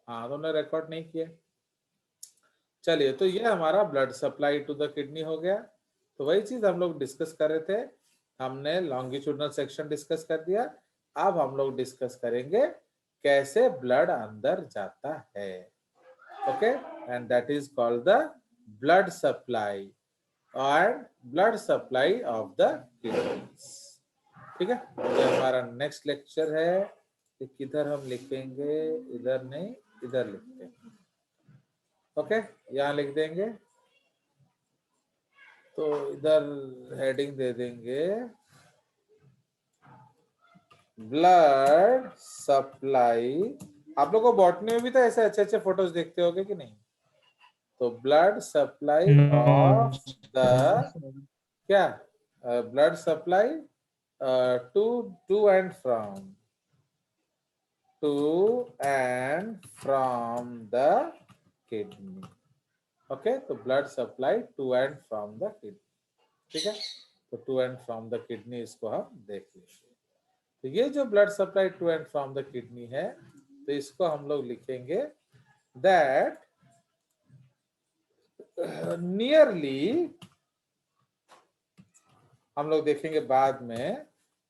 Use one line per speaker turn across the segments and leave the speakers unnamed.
हाँ, तो उन्होंने रिकॉर्ड नहीं किया। चलिए, तो ये हमारा blood supply to the kidney हो गया। तो वही चीज हम लोग डिस्कस कर रहे थे, हमने लॉन्गिट्यूडनल सेक्शन डिस्कस कर दिया। अब हम लोग डिस्कस करेंगे कैसे ब्लड अंदर जाता है। Okay, and that is called the blood supply and blood supply of the kidneys. ठीक है, ये हमारा नेक्स्ट लेक्चर है। किधर हम लिखेंगे, इधर नहीं, इधर लिखते हैं। ओके, यहाँ लिख देंगे। तो इधर हेडिंग दे देंगे ब्लड सप्लाई। आप लोगों को बॉटनी में भी तो ऐसे अच्छे अच्छे फोटोज देखते होगे कि नहीं? तो ब्लड सप्लाई ऑफ द क्या, blood supply to to and from the kidney. Okay, तो blood supply to and from the kidney. ठीक है, तो to and from the kidney इसको हम देख लेंगे। तो ये जो blood supply to and from the kidney है, तो इसको हम लोग लिखेंगे दैट नियरली, हम लोग देखेंगे बाद में,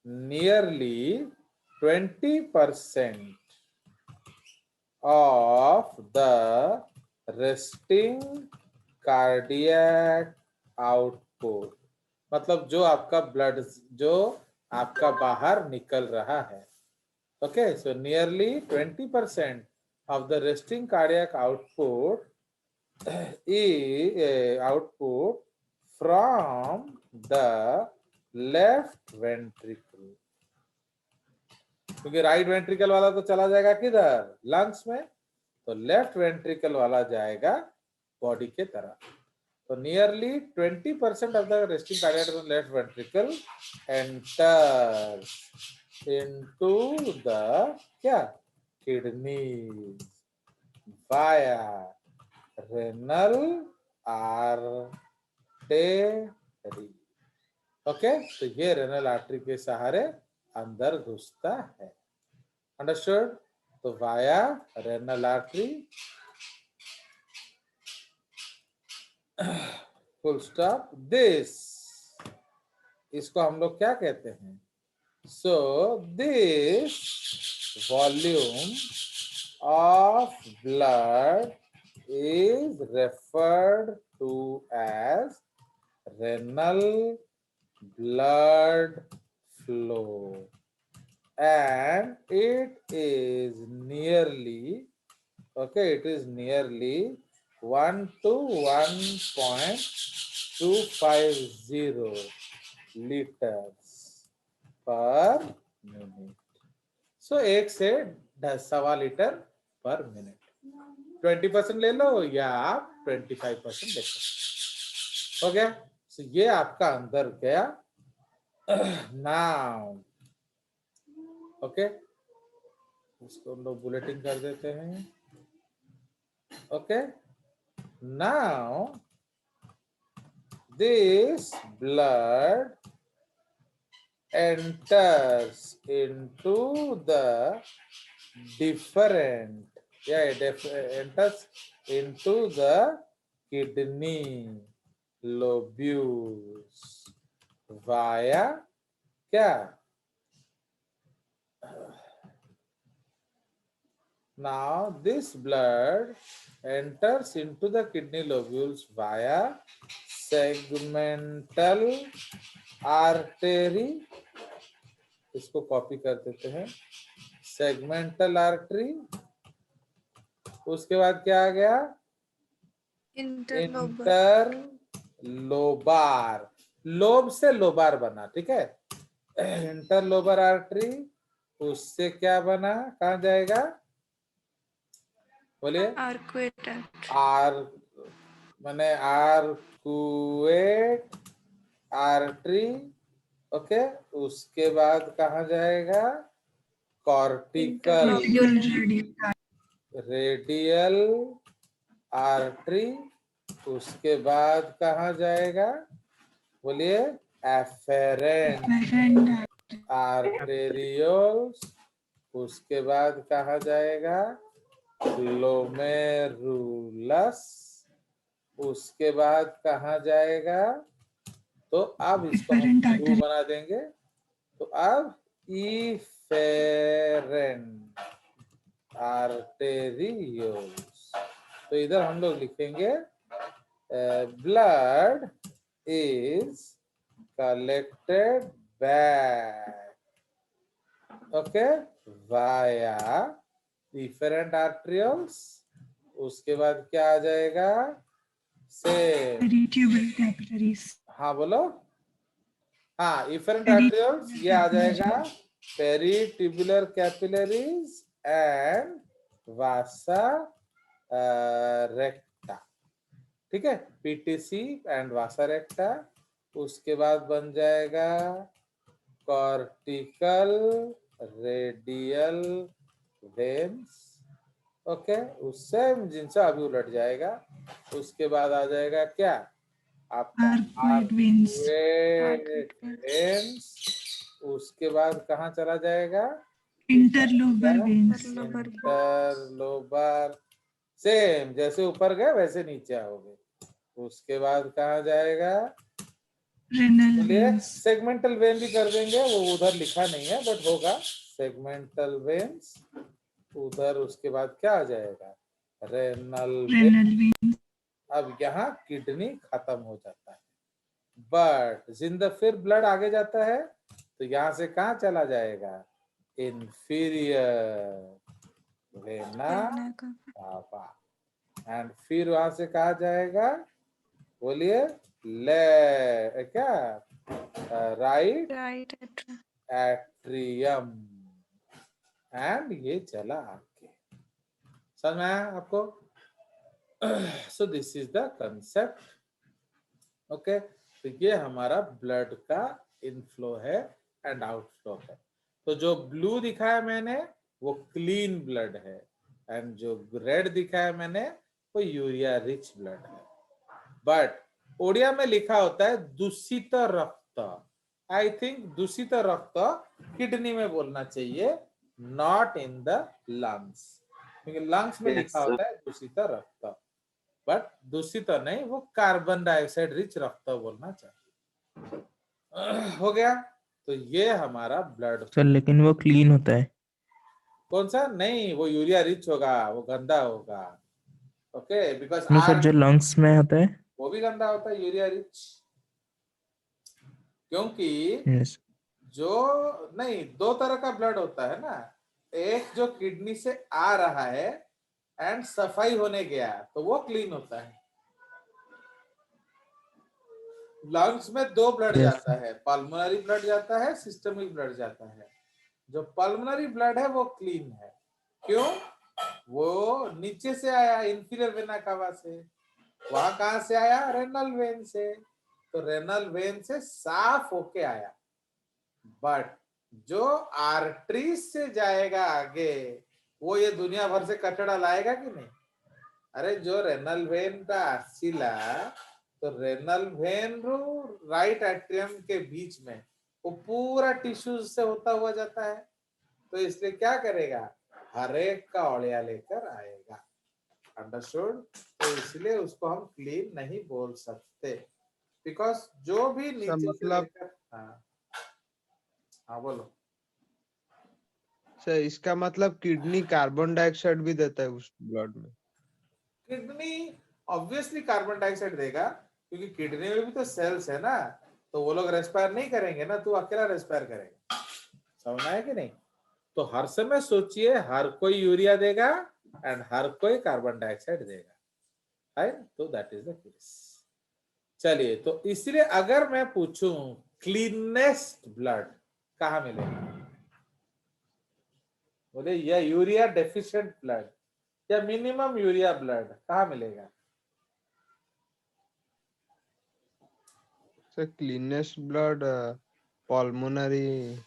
nearly 20% of the resting cardiac output, मतलब जो आपका ब्लड, जो आपका बाहर निकल रहा है। Okay, so nearly 20% of the resting cardiac output is output from the left ventricle, क्योंकि राइट वेंट्रिकल वाला तो चला जाएगा किधर, लंग्स में, तो लेफ्ट वेंट्रिकल वाला जाएगा बॉडी के तरफ। तो nearly 20% of the resting cardiac left ventricle enters into the क्या, kidney via renal artery. Okay, तो ये रेनल आर्टरी के सहारे अंदर घुसता है। अंडरस्टूड? तो via renal artery, full stop, this, इसको हम लोग क्या कहते हैं? So this volume of blood is referred to as renal blood flow, and it is nearly, okay, it is nearly 1 to 1.250 liters per minute. सो 1 से 10 litre पर minute. 20% ले लो या आप 25% ले सकते हो गया। सो ये आपका अंदर गया। नाउ ओके, इसको हम लोग बुलेटिन कर देते हैं। Okay, now this blood enters into the different, enters into the kidney lobules via क्या, now this blood enters into the kidney lobules via segmental artery, इसको कॉपी कर देते हैं, सेगमेंटल आर्टरी। उसके बाद क्या आ गया, इंटर लोबार, लोब से लोबार बना, ठीक है, इंटर लोबर आर्टरी, उससे क्या बना, कहाँ जाएगा, बोलिए,
आर्कुएटर,
आर माने आर्कुएट आर्टरी। ओके, उसके बाद कहाँ जाएगा, कॉर्टिकल रेडियल आर्टरी। उसके बाद कहाँ जाएगा, बोलिए, एफेरेंट आर्टेरियोल्स। उसके बाद कहाँ जाएगा, ग्लोमेरुलस, उसके बाद कहाँ जाएगा, तो अब इसको हम
Efferent
ब्लू
artery.
बना देंगे। तो अब इफेरेंट आर्टेरियोल्स, तो इधर हम लोग लिखेंगे blood is collected back, okay, via different arterials. उसके बाद क्या आ जाएगा, से,
Peritubular capillaries.
हाँ बोलो, हाँ इफरेंट
Peritubular
आर्टरियल्स ये आ जाएगा,
capillaries.
पेरिट्यूबुलर कैपिलरीज एंड वासा रेक्टा, ठीक है, पीटीसी एंड वासा रेक्टा। उसके बाद बन जाएगा कॉर्टिकल रेडियल वेन्स, ओके, उससे जिनसे अभी उलट जाएगा। उसके बाद आ जाएगा क्या, आपका
Arcuate veins.
Arcuate veins. उसके बाद कहाँ चला जाएगा,
Interlobar veins.
इंटरलोबर, सेम जैसे ऊपर गए वैसे नीचे आओगे। उसके बाद कहाँ जाएगा,
Renal
चलिए
veins.
सेगमेंटल वेन भी कर देंगे, वो उधर लिखा नहीं है बट होगा सेगमेंटल वेन्स उधर। उसके बाद क्या आ जाएगा, रेनल वेन।
Renal veins.
अब यहाँ किडनी खत्म हो जाता है, बट जिंदा फिर ब्लड आगे जाता है, तो यहाँ से कहाँ चला जाएगा, इंफीरियर वेना कावा, एंड फिर वहां से कहा जाएगा, बोलिए, ले क्या, राइट एट्रियम, एंड ये चला आगे। समझ में आया आपको? सो this is the concept, okay. तो ये हमारा ब्लड का इनफ्लो है एंड आउटफ्लो है। तो जो ब्लू दिखाया मैंने वो क्लीन ब्लड है, एंड जो रेड दिखाया मैंने वो यूरिया रिच ब्लड है। बट ओडिया में लिखा होता है दूषित रक्त, आई थिंक दूषित रक्त किडनी में बोलना चाहिए, नॉट इन द लंग्स, क्योंकि लंग्स में लिखा होता है दूषित रक्त, बट दूषित नहीं, वो कार्बन डाइऑक्साइड रिच रक्त बोलना चाहिए। हो गया, तो ये हमारा ब्लड
सर लेकिन वो क्लीन होता है।
कौन सा, नहीं वो यूरिया रिच होगा, वो गंदा होगा, ओके, बिकॉज
नो सर,
आर
जो लंग्स में होता है
वो भी गंदा होता है यूरिया रिच, क्योंकि
यस।
जो नहीं, दो तरह का ब्लड होता है ना, एक जो किडनी से आ रहा है एंड सफाई होने गया तो वो क्लीन होता है। लंग्स में दो ब्लड
यस
जाता है, पल्मोनरी ब्लड जाता है, सिस्टमिक ब्लड जाता है। जो पल्मोनरी ब्लड है वो क्लीन है, क्यों, वो नीचे से आया इंफीरियर वेना कावा से, वहां कहां से आया, रेनल वेन से, तो रेनल वेन से साफ होके आया। बट जो आर्टरीज से जाएगा आगे, वो ये दुनिया भर से कचड़ा लाएगा कि नहीं, अरे जो रेनल वेन का आसिला, तो रेनल वेन रू राइट एट्रियम के बीच में वो पूरा टिश्यूज से होता हुआ जाता है, तो इसलिए क्या करेगा, हर एक का औलिया लेकर आएगा, अंडरस्टूड। तो इसलिए उसको हम क्लीन नहीं बोल सकते, बिकॉज जो भी नीचे से
मतलब
लेकर, हाँ हाँ बोलो,
सर इसका मतलब किडनी कार्बन डाइऑक्साइड भी देता है उस ब्लड में।
किडनी ऑब्वियसली कार्बन डाइऑक्साइड देगा, क्योंकि किडनी में भी तो सेल्स है ना, तो वो लोग रेस्पायर नहीं करेंगे ना, तू अकेला रेस्पायर करेगा, समझना है कि नहीं। तो हर समय सोचिए, हर कोई यूरिया देगा एंड हर कोई कार्बन डाइऑक्साइड देगा, है, तो दैट इज द केस। चलिए, तो इसलिए अगर मैं पूछूं क्लीनेस्ट ब्लड कहाँ मिलेगा, बोले या यूरिया डेफिशिएंट ब्लड या मिनिमम यूरिया ब्लड कहाँ मिलेगा,
सर क्लीनेस्ट ब्लड पल्मोनरी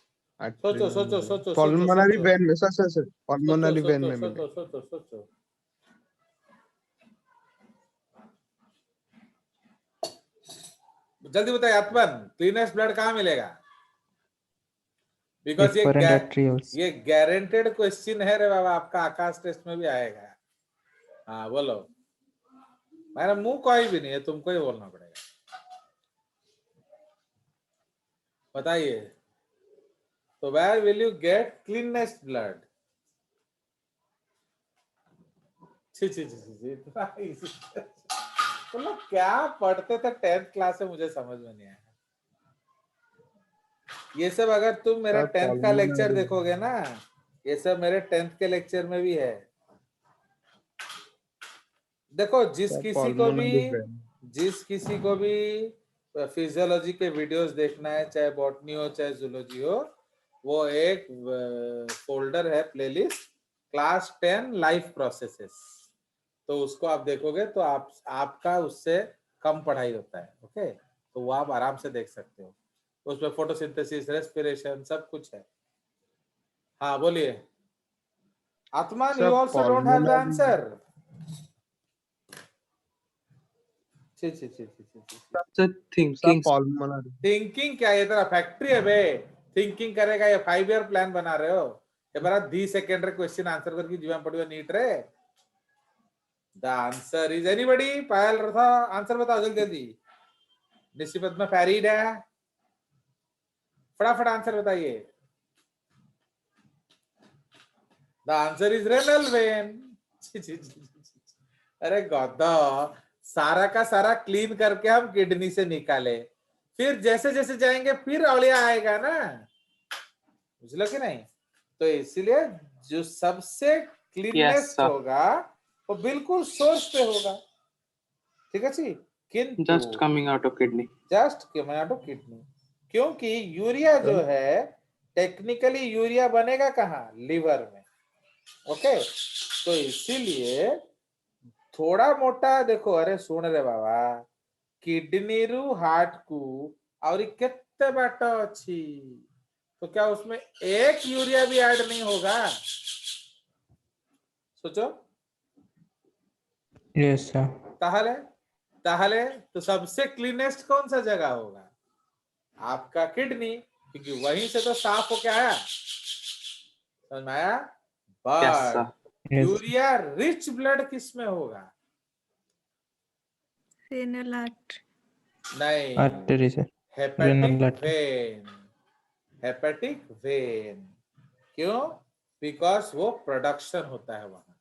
सोचो सोचो सोचो सोचो
पल्मोनरी
सोचो
वेन में, सर सर सर
सोचो
पल्मोनरी वेन
सोचो
में
सोचो
मिलेगा।
सोचो सोचो, जल्दी बताइए आत्मन, क्लीनेस्ट ब्लड कहाँ मिलेगा, बिकॉज
एफरेंट आर्टरियोल्स।
ये गारंटेड क्वेश्चन है रे बाबा, आपका आकाश टेस्ट में भी आएगा। हाँ बोलो, मेरा मुंह कोई भी नहीं है, तुमको ही बोलना पड़ेगा। बताइए, तो where will you get cleanest blood? छी छी छी छी, इतना easy। तुम लोग क्या पढ़ते थे 10th क्लास में, मुझे समझ में नहीं आया। ये सब अगर तुम मेरा 10th का लेक्चर देखोगे ना, ये सब मेरे 10th के लेक्चर में भी है। देखो, जिस किसी को भी फिजियोलॉजी के वीडियोस देखना है, चाहे बॉटनी हो चाहे जूलॉजी हो, वो एक फोल्डर है, प्लेलिस्ट क्लास 10 लाइफ प्रोसेसेस, तो उसको आप देखोगे तो आपका उससे कम पढ़ाई होता है। ओके, तो वो आप आराम से देख सकते हो, उसमें फोटोसिंथेसिस, रेस्पिरेशन सब कुछ है। हाँ बोलिए आत्मान, you also don't have the answer. Thinking क्या, ये तेरा फैक्ट्री है बे? थिंकिंग करेगा, ये 5 ईयर प्लान बना रहे हो? ये बड़ा 10 सेकंड रे क्वेश्चन आंसर करके जीवन पड़ियो नीट रे। The answer is anybody? Payal Ratha answer बताओ जल्दी जल्दी। निशिपत में फैरीड है, फटाफट आंसर बताइए। The answer is renal vein. अरे गौदा, सारा का सारा क्लीन करके हम किडनी से निकाले, फिर जैसे जैसे जाएंगे फिर अवलिया आएगा ना, बुझलो कि नहीं? तो इसीलिए जो सबसे क्लीनेस्ट होगा वो बिल्कुल सोर्स पे होगा, ठीक है जी। किंतु
just coming out of kidney,
क्योंकि यूरिया जो है टेक्निकली यूरिया बनेगा कहाँ? लिवर में। ओके, तो इसीलिए थोड़ा मोटा देखो, अरे सुन रे बाबा, किडनी रु हार्ट को और केते बाट अच्छी, तो क्या उसमें एक यूरिया भी ऐड नहीं होगा? सोचो।
Yes sir.
ताहले तो सबसे क्लीनेस्ट कौन सा जगह होगा? आपका किडनी, क्योंकि वहीं से तो साफ होके आया, समझ में आया? बट यूरिया रिच ब्लड किस में होगा?
Renal artery.
नहीं,
आर्टरी से,
हेपेटिक वेन। क्यों? बिकॉज वो प्रोडक्शन होता है वहां।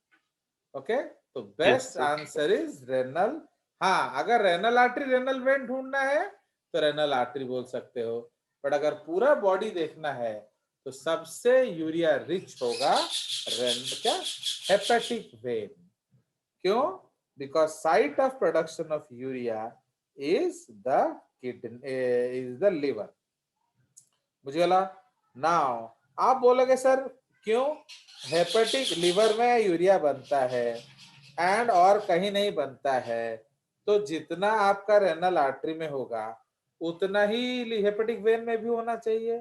ओके, तो बेस्ट आंसर इज रेनल। हाँ, अगर रेनल आर्टरी रेनल वेन ढूंढना है तो रेनल आर्टरी बोल सकते हो, बट अगर पूरा बॉडी देखना है तो सबसे यूरिया रिच होगा क्या? Hepatic vein. क्यों? Because site of production of urea is the kidney, is the liver. मुझे बोला नाउ आप बोलोगे सर क्यों हेपेटिक लिवर में यूरिया बनता है एंड और कहीं नहीं बनता है? तो जितना आपका रेनल आर्टरी में होगा उतना ही हेपेटिक वेन में भी होना चाहिए,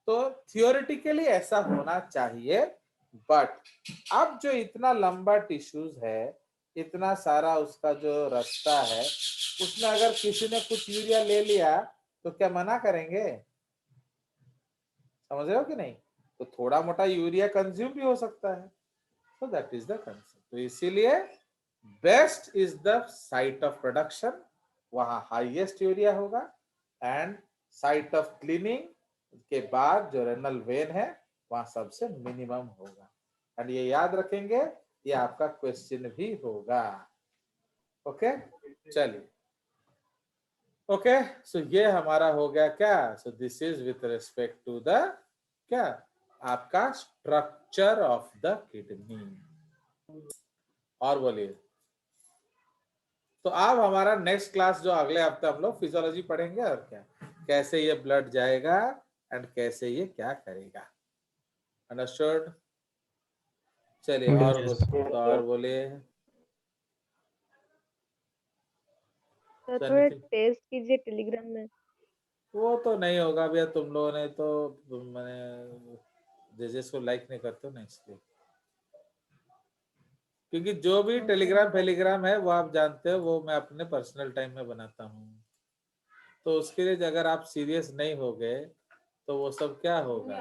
तो थियोरेटिकली ऐसा होना चाहिए। बट अब जो इतना लंबा टिश्यूज है, इतना सारा उसका जो रास्ता है, उसमें अगर किसी ने कुछ यूरिया ले लिया तो क्या मना करेंगे? समझ रहे हो कि नहीं? तो थोड़ा मोटा यूरिया कंज्यूम भी हो सकता है, so that is the concept। तो इसीलिए best is the site of production, वहां हाईएस्ट यूरिया होगा, एंड साइट ऑफ क्लीनिंग के बाद जो रेनल वेन है वहां सबसे मिनिमम होगा। एंड ये याद रखेंगे, ये आपका क्वेश्चन भी होगा। ओके, चलिए। ओके, सो ये हमारा हो गया क्या? So this is with respect to the क्या? आपका स्ट्रक्चर ऑफ द किडनी। और बोलिए, तो अब हमारा नेक्स्ट क्लास जो अगले हफ्ते हम लोग फिजियोलॉजी पढ़ेंगे, और क्या कैसे ये ब्लड जाएगा एंड कैसे ये क्या करेगा। अंडरस्टूड? चलिए और बोलिए।
तो थोड़ा टेस्ट कीजिए टेलीग्राम में।
वो तो नहीं होगा भैया, तुम लोगों ने तो मैंने जिसको लाइक नहीं करते हो ना, इसलिए। क्योंकि जो भी टेलीग्राम है वो आप जानते हो, वो मैं अपने पर्सनल टाइम में बनाता हूँ, तो उसके लिए अगर आप सीरियस नहीं हो गए तो वो सब क्या होगा?